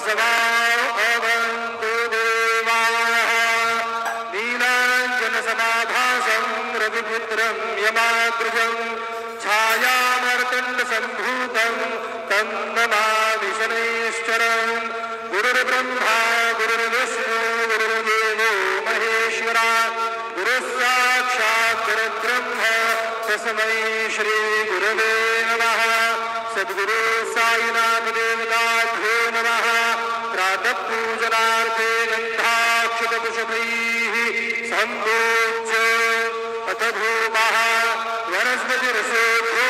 वसवा अवन्तु देवाः नीलाञ्जनसमाभासं रविपुत्रं यमाग्रजं छायामार्तण्डसम्भूतं तं नमामि शनैश्चरम् गुरुर्ब्रह्मा गुरुर्विष्णु गुरुर्देवो महेश्वरा गुरुः साक्षात् परब्रह्म तस्मै श्री गुरवे नमः। सद्गुरु साईनाथ देवताभ्यो नमः। प्रातः पूजनार्थे गन्धाक्षतपुष्पैः सम्पूज्य अथ धूपः वनस्पतिरसोऽधो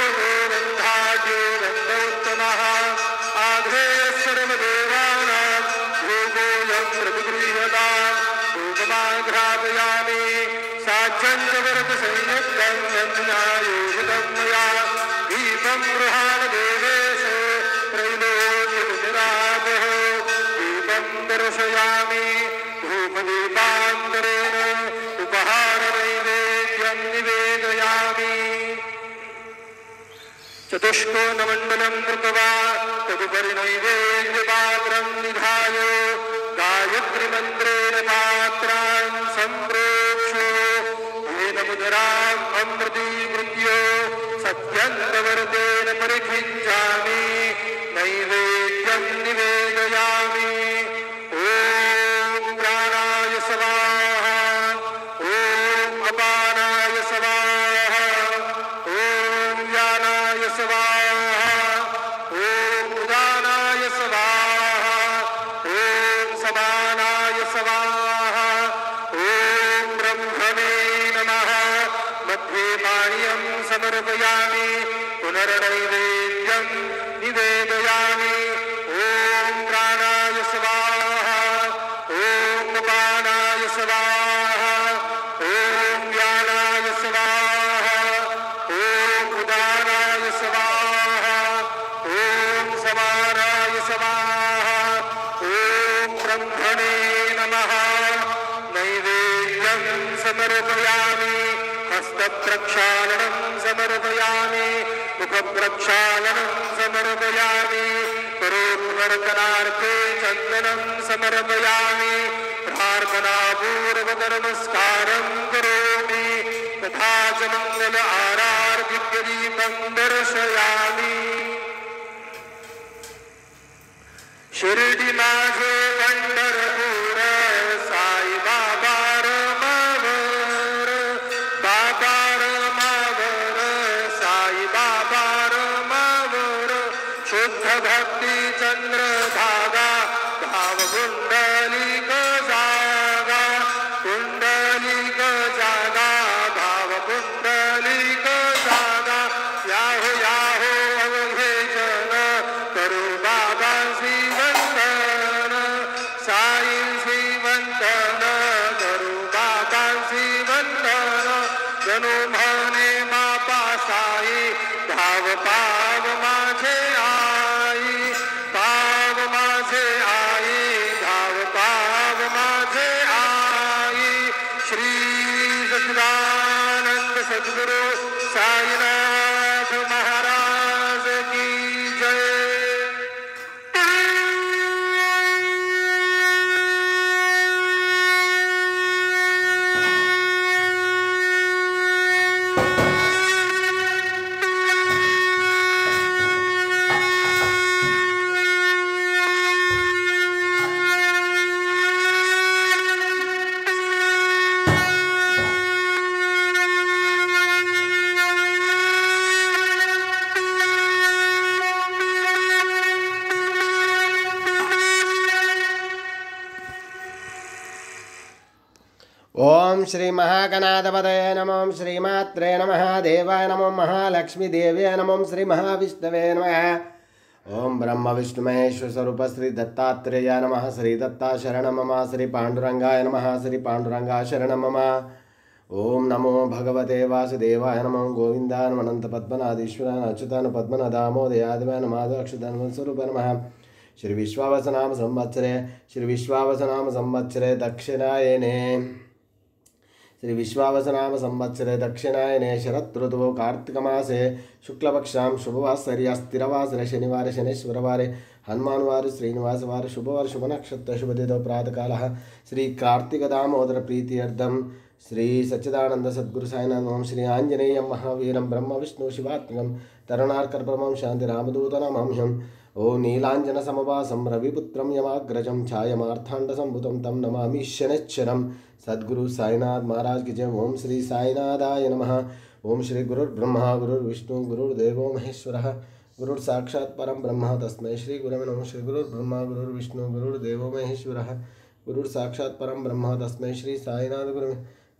गन्धाढ्यो गन्धोत्तमः आघ्रे सर्वदेवानां धूपोऽयं प्रतिगृह्यताम् धूपमाघ्रापयामि साक्षन्तवरदसंयुक्तं यज्ञायोजितं मया दीपं गृहाण देवेश त्रैलोक्यविराजः दीपं दर्शयामि धूपदीपान्तरेण उपहारनैवेद्यं निवेदयामि। चतुष्कोणमण्डलं कृत्वा तदुपरि नैवेद्यपात्रं निधाय गायत्रीमन्त्रेण पात्रान् सम्प्रोक्ष्य येन मुदराम् अमृतीकृत्य सत्यन्तवर्तेन परिखिञ्चामि नैवेद्यं निवेदयामि। ॐ प्राणाय स्वाहा ॐ अपानाय स्वाहा ॐ व्यानाय स्वाहा ॐ उदानाय स्वाहा ॐ समानाय स्वाहा ॐ ब्रह्मणे नमः। मध्ये पाणियं समर्पयामि पुनर्नैवेद्यं निवेदयामि। ॐ प्राणाय स्वाहा ॐ अपानाय स्वाहा ॐ व्यानाय स्वाहा ॐ उदानाय स्वाहा ॐ समानाय स्वाहा ॐ ब्रह्मणे नमः। नैवेद्यं समर्पयामि हस्तप्रक्षालनं समर्पयामि मुखप्रक्षालनं समर्पयामि करोत्तर्पणार्थे चन्दनं समर्पयामि प्रार्थनापूर्वकनमस्कारं करोमि तथा च मङ्गल आरार्घ्यदीपं दर्शयामि। शिर्डी माझे पंढरपूर साई बाबा रमावर बाबा रमावर साई बाबा रमावर शुद्ध भक्ती चंद्रभागा भाव कुंडलिक जागा कुंडलिक जागा भाव कुंडलिक जागा याहो याहो अवघे जन करू बाबा श्रीवंदन साई श्रीवंदन करू बाबा श्रीवंदन जणू म्हणे मापा साई धाव पाव माझे आई पाव माझे आई धाव पाव माझे आई। श्री सच्चिदानंद सद्गुरु साईनाथ महाराज की जय। ओम श्री महागणाधिपतये नमः श्रीमात्रे नमः देवाय नमः महालक्ष्मी देव्यै नमः श्री महाविष्णवे नमः। ओम ब्रह्म विष्णु महेश्वर स्वरूप श्री दत्तात्रेयाय नमः श्री दत्ता शरणं मम श्री पांडुरंगाय नमः श्री पांडुरंगा शरणं मम। ओम नमो भगवते वासुदेवाय नमः गोविन्दाय अनंत पद्मनादीश्वराय अच्युताय पद्मनादामोदयादिवाय नमः अक्षुताय स्वरूप नमः। श्री विश्वावसनाम संवत्सरे श्री विश्वावसनाम संवत्सरे दक्षिणायने श्री विश्वावसनाम संवत्सरे दक्षिणायने शरत् ऋतुः कार्तिकमासे शुक्लपक्षां शुभवासरे स्थिरवासरे शनिवारे शनीश्वरवारे हनुमान वार श्रीनिवास वार शुभवार शुभ नक्षत्र शुभ दिदो प्रातः काल श्री कार्तिक दामोदर प्रीत्यर्थम श्री सच्चिदानंद सद्गुरु साईनाथ ओम श्री आंजनेय महावीरम ब्रह्म विष्णु शिवात्मकं तरुणार्कर परमं शांति रामदूत नमाम्यहम् ओ नीलांजन समवासं रविपुत्रं यमाग्रजं छायमार्थांड संभुतं तं नमामि शनैश्चरं सद्गुरु साईनाथ महाराज की जय। ओम श्री साईनाथाय नमः। ओम श्री गुरुर्ब्रह्मा गुरुर्विष्णु गुरुर्देवो महेश्वरः गुरुर् साक्षात् परं ब्रह्म तस्मै श्री गुरवे नमः। श्री गुरुर्ब्रह्मा गुरुर्विष्णु गुरुर्देवो महेश्वरः गुरुर् साक्षात् परं ब्रह्म तस्मै श्री साईनाथ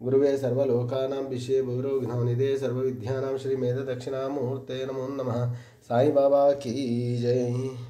गुरुवे सर्वलोकानां विषये भूरोघ्नोनिधे सर्वविद्यानां श्री मेध दक्षिणामूर्ते नमो नमः। साई बाबा की जय।